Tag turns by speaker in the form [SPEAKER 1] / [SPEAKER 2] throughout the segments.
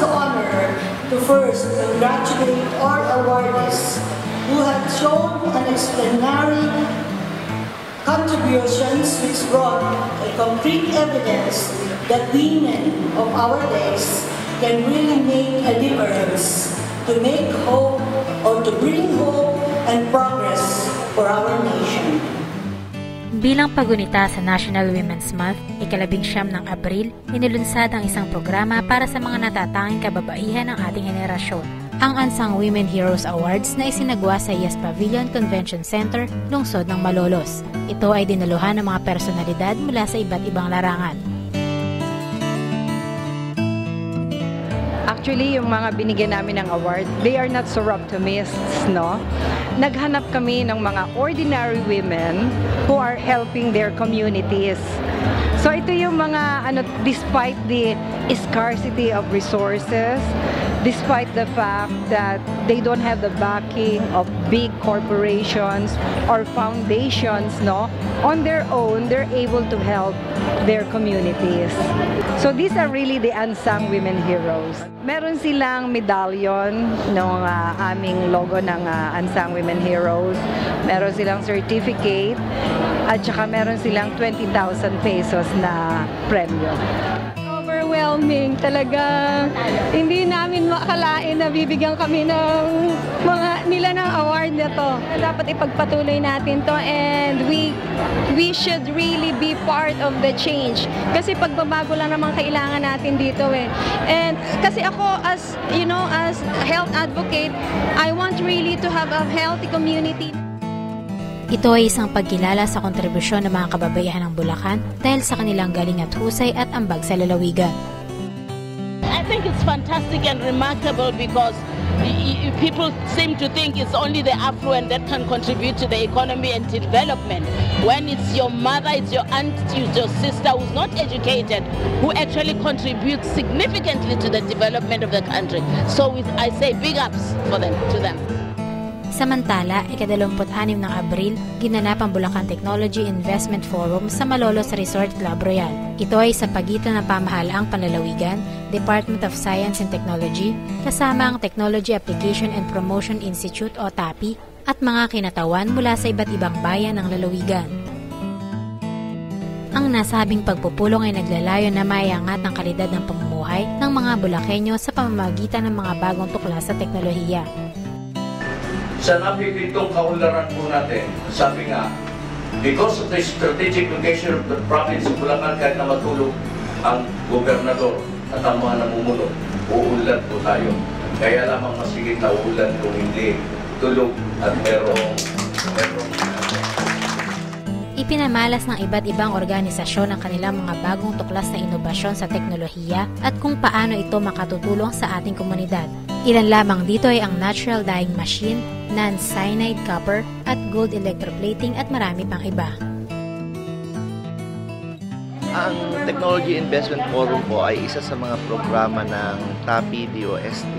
[SPEAKER 1] the honor to first congratulate our awardees who have shown an extraordinary contributions which brought a concrete evidence that women of our days can really make a difference to make hope or to bring hope and progress for our nation.
[SPEAKER 2] Bilang pagunita sa National Women's Month, ika-19 ng Abril, inilunsad ang isang programa para sa mga natatanging kababaihan ng ating henerasyon, ang Unsung Women Heroes Awards na isinagwa sa Yes Pavilion Convention Center, lungsod ng Malolos. Ito ay dinaluhan ng mga personalidad mula sa iba't ibang larangan.
[SPEAKER 3] Actually, yung mga binigyan namin ng award, they are not surreptitious, no? Naghanap kami ng mga ordinary women who are helping their communities. So ito yung mga, despite the scarcity of resources, despite the fact that they don't have the backing of big corporations or foundations, no? On their own, they're able to help their communities. So these are really the unsung women heroes. Meron silang medallion ng aming logo ng Unsung Women Heroes. Meron silang certificate at saka meron silang 20,000 pesos na premyo. Overwhelming talaga. Hindi namin makalain na bibigyan kami ng nila ng award na to. Dapat ipagpatuloy natin to, and we should really be part of the change. Kasi pagbabago lang naman kailangan natin dito eh. And kasi ako as health advocate, I want really to have a healthy community.
[SPEAKER 2] Ito ay isang pagkilala sa kontribusyon ng mga kababaihan ng Bulacan dahil sa kanilang galing at husay at ambag sa lalawigan.
[SPEAKER 4] I think it's fantastic and remarkable because people seem to think it's only the affluent that can contribute to the economy and to development. When it's your mother, it's your aunt, it's your sister who's not educated, who actually contributes significantly to the development of the country. So I say big ups to them.
[SPEAKER 2] Samantala, ika-26 ng Abril, ginanap ang Bulacan Technology Investment Forum sa Malolos Resort Club Royal. Ito ay sa pagitan ng pamahalaang panlalawigan, Department of Science and Technology, kasama ang Technology Application and Promotion Institute o TAPI, at mga kinatawan mula sa iba't ibang bayan ng lalawigan. Ang nasabing pagpupulong ay naglalayo na maiangat ang kalidad ng pamumuhay ng mga Bulakenyo sa pamamagitan ng mga bagong tuklas sa teknolohiya.
[SPEAKER 5] Sa napipitong kaunlaran po natin, sabi nga, because of the strategic location of the province of Bulacan, kahit na matulog ang gobernador at ang mga namumuno, uulan po tayo. Kaya lamang masigit na uulan kung hindi tulog at merong
[SPEAKER 2] Ipinamalas ng iba't ibang organisasyon ang kanilang mga bagong tuklas na inobasyon sa teknolohiya at kung paano ito makatutulong sa ating komunidad. Ilan lamang dito ay ang natural dyeing machine, non-cyanide copper at gold electroplating at marami pang iba.
[SPEAKER 6] Ang Technology Investment Forum po ay isa sa mga programa ng TAPI DOST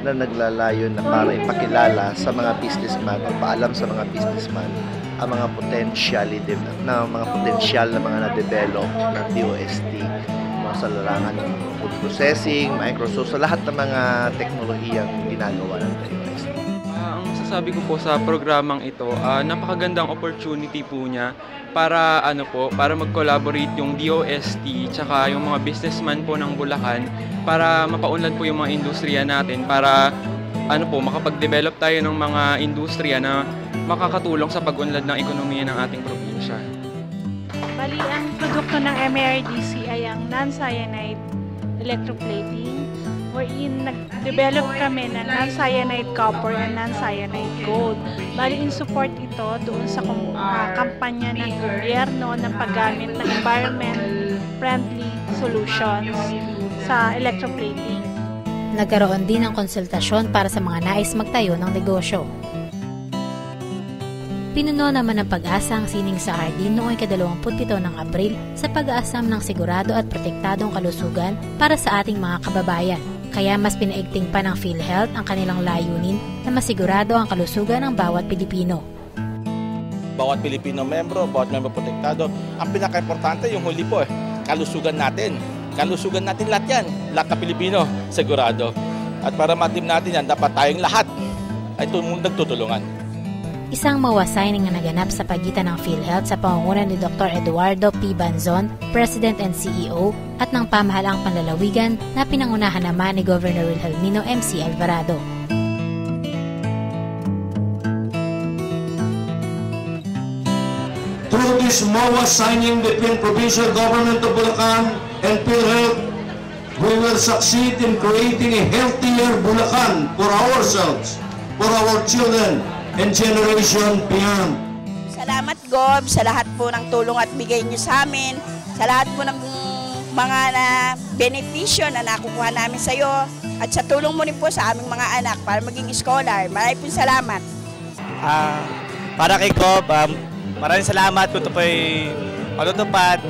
[SPEAKER 6] na naglalayo na para ipakilala sa mga businessman o paalam sa mga businessman ang mga potensyal na mga na-develop ng DOST sa larangan ng food processing, microsoft, sa lahat ng mga teknolohiyang ginagawa ng DOST.
[SPEAKER 7] Ang masasabi ko po sa programang ito, napakagandang opportunity po niya para para mag-collaborate yung DOST tsaka yung mga businessman po ng Bulacan para mapaunlad po yung mga industriya natin para makapag-develop tayo ng mga industriya na makakatulong sa pag-unlad ng ekonomiya ng ating probinsya.
[SPEAKER 8] Bali, ang produkto ng MARDC ay ang non-cyanide electroplating, wherein nag-develop kami ng non-cyanide copper and non-cyanide gold. Bali, in support ito doon sa kampanya ng gobyerno ng paggamit ng environment-friendly solutions sa electroplating.
[SPEAKER 2] Nagkaroon din ng konsultasyon para sa mga nais magtayo ng negosyo. Pinuno naman ng Pag-asa ang sining sa RD noong ika-27 ng Abril sa pag-aasam ng sigurado at protektadong kalusugan para sa ating mga kababayan. Kaya mas pinaigting pa ng PhilHealth ang kanilang layunin na masigurado ang kalusugan ng bawat Pilipino.
[SPEAKER 9] Bawat Pilipino membro, bawat membro protektado, ang pinaka-importante yung huli po kalusugan natin. kalusugan natin lahat yan. Lahat na Pilipino, sigurado. At para matim natin yan, dapat tayong lahat ay nagtutulungan.
[SPEAKER 2] Isang mawasay na naganap sa pagitan ng PhilHealth sa pangunguna ni Dr. Eduardo P. Banzon, President and CEO, at ng pamahalaang panlalawigan na pinangunahan naman ni Governor Wilhelmino MC Alvarado.
[SPEAKER 10] Through this MOA signing between Provincial Government of Bulacan and PhilHealth, we will succeed in creating a healthier Bulacan for ourselves, for our children, and generation beyond.
[SPEAKER 11] Salamat, Gob, sa lahat po ng tulong at bigay niyo sa amin, sa lahat po ng mga benepisyo na nakukuha namin sa iyo, at sa tulong mo rin po sa aming mga anak para maging scholar. Maraming po salamat.
[SPEAKER 9] Para kay Gob, maraming salamat kung ito po'y matutupad,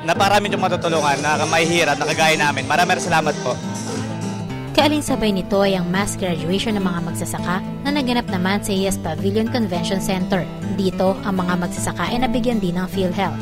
[SPEAKER 9] na parami itong matutulungan, na mahihirap, na kagaya namin. Maraming salamat po.
[SPEAKER 2] Kaalinsabay nito ay ang mass graduation ng mga magsasaka na naganap naman sa IAS Pavilion Convention Center. Dito, ang mga magsasaka ay nabigyan din ng PhilHealth.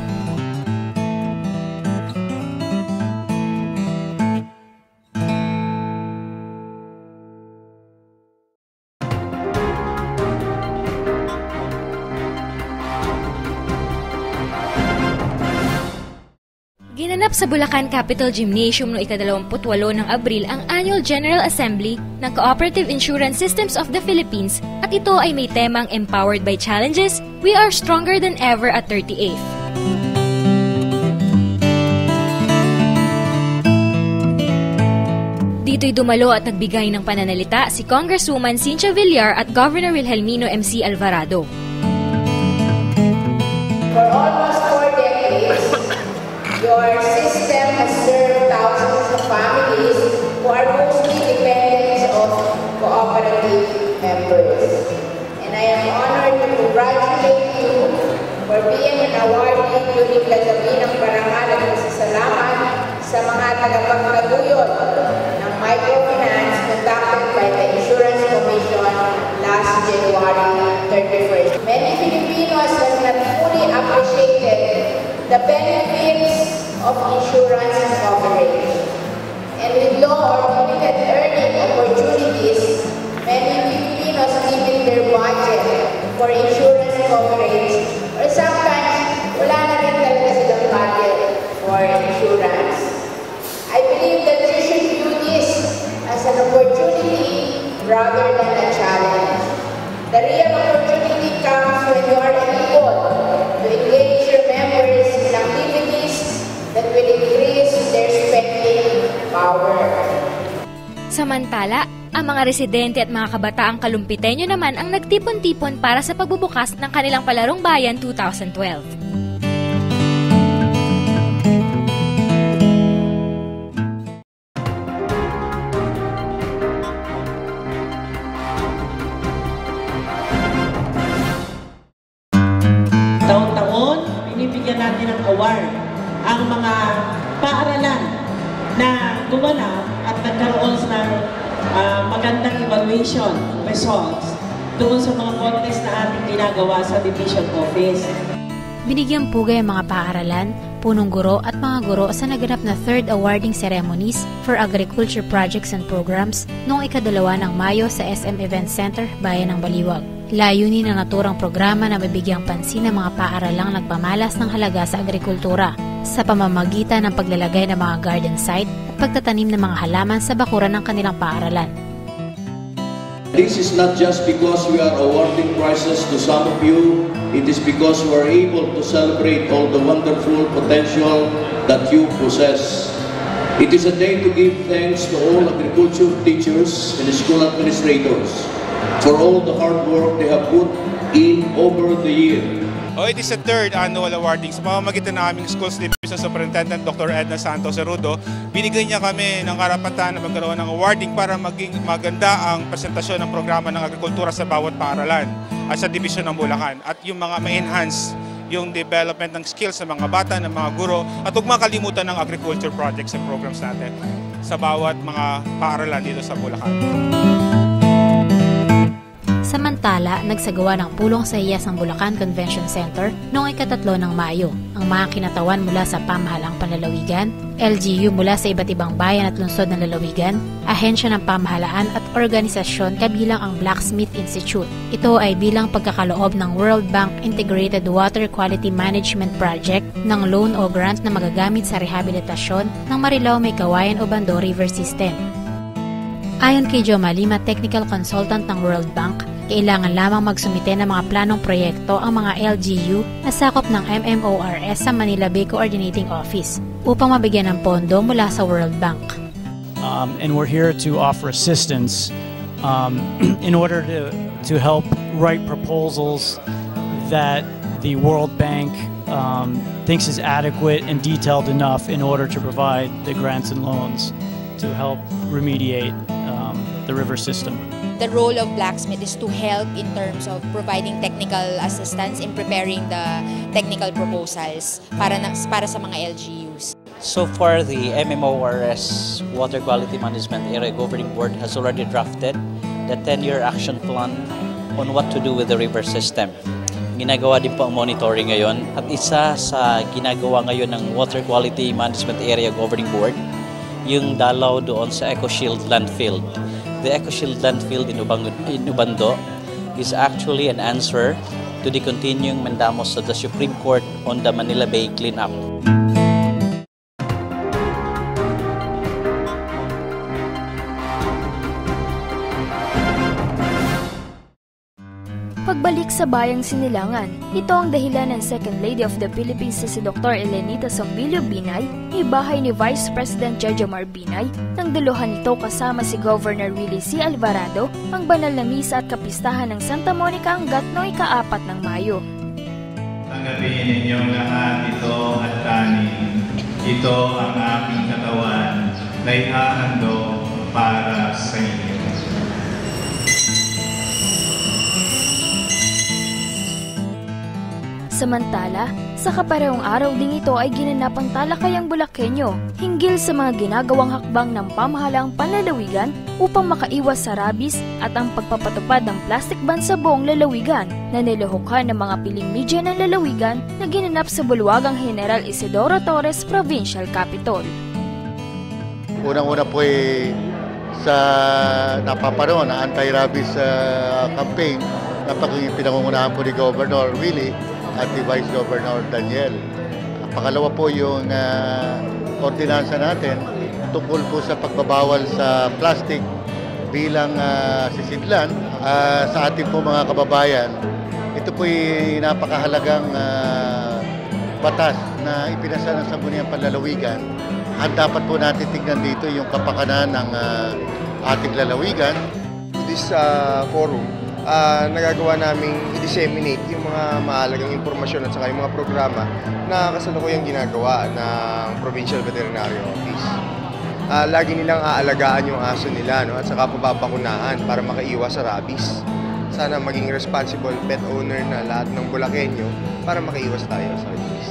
[SPEAKER 2] Ginanap sa Bulacan Capital Gymnasium noong ika-28 ng Abril ang Annual General Assembly ng Cooperative Insurance Systems of the Philippines at ito ay may temang Empowered by Challenges, We Are Stronger Than Ever at 38th. Dito'y dumalo at nagbigay ng pananalita si Congresswoman Cynthia Villar at Governor Wilhelmino MC Alvarado.
[SPEAKER 12] For almost 4 decades, your system has served thousands of families who are mostly dependents of cooperative members. And I am honored to congratulate you for being an awardee during Gagabi ng Parangal at Pasasalamat sa mga tagapagtaguyod ng microfinance conducted by the Insurance Commission last January 31st. Many Filipinos have not fully appreciated the benefits of insurance coverage. And with low or limited earning opportunities, many Filipinos limit their budget for insurance coverage, or sometimes wala na rin talaga silang budget for insurance. I believe that you should view this as an opportunity rather than a challenge. The real opportunity comes when you are able to engage your members in activities that will increase their spending power.
[SPEAKER 2] Samantala, ang mga residente at mga kabataang Kalumpitenyo naman ang nagtipon-tipon para sa pagbubukas ng kanilang Palarong Bayan 2012.
[SPEAKER 13] Taon-taon, binibigyan natin ng award ang mga paaralan na gumanap at nagkaroon ng magandang evaluation results doon sa mga contest na ating ginagawa sa Division Office.
[SPEAKER 2] Binigyang pugay ang mga paaralan, punong guro at mga guro sa naganap na 3rd awarding ceremonies for agriculture projects and programs noong ika-2 ng Mayo sa SM Event Center, Bayan ng Baliwag. Layunin ng naturang programa na mabigyang pansin ng mga paaralang nagpamalas ng halaga sa agrikultura sa pamamagitan ng paglalagay ng mga garden site at pagtatanim ng mga halaman sa bakuran ng kanilang paaralan.
[SPEAKER 5] This is not just because we are awarding prizes to some of you, it is because we are able to celebrate all the wonderful potential that you possess. It is a day to give thanks to all agriculture teachers and school administrators for all the hard work they have put in over the year.
[SPEAKER 14] It is the 3rd annual awarding. Sa pamamagitan ng aming Schools Division Superintendent Dr. Edna Santos Cerudo, binigay niya kami ng karapatan na magkaroon ng awarding para maging maganda ang presentasyon ng programa ng agrikultura sa bawat paaralan at sa Division ng Bulacan. At yung mga ma-enhance yung development ng skills sa mga bata, ng mga guro, at huwag makalimutan ng agriculture projects and programs natin sa bawat mga paaralan dito sa Bulacan.
[SPEAKER 2] Samantala, nagsagawa ng pulong sa hiyas ng Bulacan Convention Center noong ika-3 ng Mayo ang mga kinatawan mula sa pamahalaang panlalawigan, LGU mula sa iba't ibang bayan at lungsod ng lalawigan, ahensya ng pamahalaan at organisasyon kabilang ang Blacksmith Institute. Ito ay bilang pagkakaloob ng World Bank Integrated Water Quality Management Project ng loan o grant na magagamit sa rehabilitasyon ng Marilao May Kawayan o Bando River System. Ayon kay Joe Malima, technical consultant ng World Bank, kailangan lamang magsumite ng mga planong proyekto ang mga LGU na sakop ng MMORS sa Manila Bay Coordinating Office upang mabigyan ng pondo mula sa World Bank.
[SPEAKER 15] And we're here to offer assistance in order to help write proposals that the World Bank thinks is adequate and detailed enough in order to provide the grants and loans to help remediate the river system.
[SPEAKER 16] The role of Blacksmith is to help in terms of providing technical assistance in preparing the technical proposals para sa mga LGUs.
[SPEAKER 17] So far, the MMORS Water Quality Management Area Governing Board has already drafted the 10-year action plan on what to do with the river system. Ginagawa din po ang monitoring ngayon at isa sa ginagawa ngayon ng Water Quality Management Area Governing Board yung dalaw doon sa EcoShield landfill. The EcoShield landfill in Ubando is actually an answer to the continuing mandamos of the Supreme Court on the Manila Bay cleanup.
[SPEAKER 18] Pagbalik sa bayang Sinilangan, ito ang dahilan ng Second Lady of the Philippines na si Dr. Elenita Sombilio Binay, ibahay ni Vice President Jejomar Binay, nang daluhan nito kasama si Governor Willie C. Alvarado ang banal na misa at kapistahan ng Santa Monica Angat noong ika-4 ng Mayo.
[SPEAKER 19] Tanggapin ninyong lahat ito at kanin. Ito ang aking katawan na ihahandog para sa inyo.
[SPEAKER 18] Samantala, sa kaparehong araw ding ito ay ginanap ang talakayang Bulakenyo hinggil sa mga ginagawang hakbang ng pamahalaang panlalawigan upang makaiwas sa rabies at ang pagpapatupad ng plastic ban sa buong lalawigan na niluhukan ng mga piling media ng lalawigan na ginanap sa bulwagang General Isidoro Torres Provincial Capitol.
[SPEAKER 20] Unang-una po sa napapanoon na anti-rabies campaign na pinangungunahan po ni Governor Willie at ni Vice Governor Daniel. Pangalawa po yung ordinansa natin tungkol po sa pagbabawal sa plastic bilang sisidlan sa ating po mga kababayan. Ito po ay napakahalagang batas na ipinasa ng Sangguniang Panlalawigan. At dapat po natin tignan dito yung kapakanan ng ating lalawigan.
[SPEAKER 21] This forum, nagagawa naming i-disseminate yung mga mahalagang impormasyon at saka yung mga programa na kasalukuyang ginagawa ng Provincial Veterinary Office. Lagi nilang aalagaan yung aso nila, no? At saka pababakunahan para makaiwas sa rabies. Sana maging responsible pet owner na lahat ng Bulakenyo para makaiwas tayo sa rabies.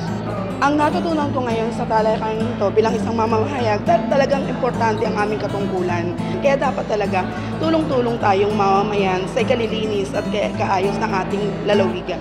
[SPEAKER 22] Ang natutunan ko ngayon sa talakayan ito bilang isang mamamahayag, talagang importante ang aming katungkulan. Kaya dapat talaga tulong-tulong tayong mamamayan sa ikalilinis at kaayos ng ating lalawigan.